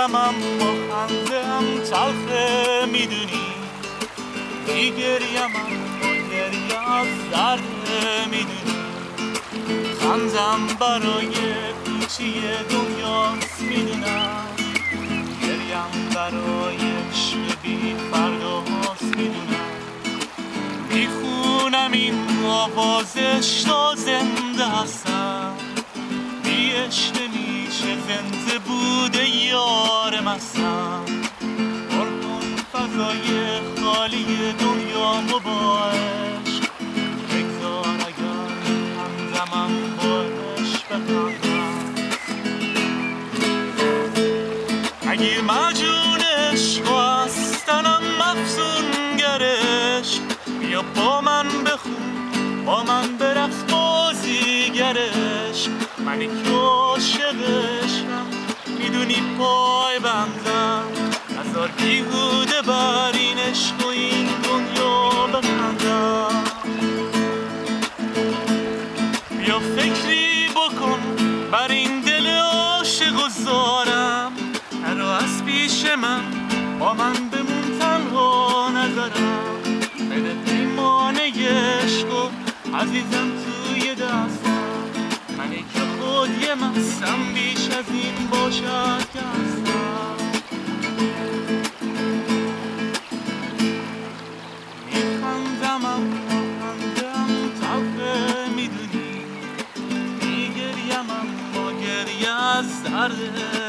غمم با خنده‌ام تلخه میدونی، میگریم با گریه از درده میدونی، خندم برای کوچی دنیاست میدونم، گریم برای عشق بی فرداست میدونم، میخونم این آوازش تا زنده هستم، بی عشق میشه زنده بوده یارم هستم، برکن فضای خالی دنیامو با عشق، بگذار اگر همزمم با عشق بخندم، اگه مجنون عشق و هستنم مفزونگرش، بیا با من بخون با من برقص بازیگرش، منی که عاشقشم میدونی پای بندم، نذار بیهوده بر این عشق و این دنیا بخندم، بیا فکری بکن بر این دل عاشق و زارم، نرو از پیش من با من بمون تنها نذارم، بده پیمانه عشق و عزیزم توی دستم، منی که خود یه مستم بیش از این باشد که هستم، میخندمم خندم تلخه میدونی، میگریم با گریه از درده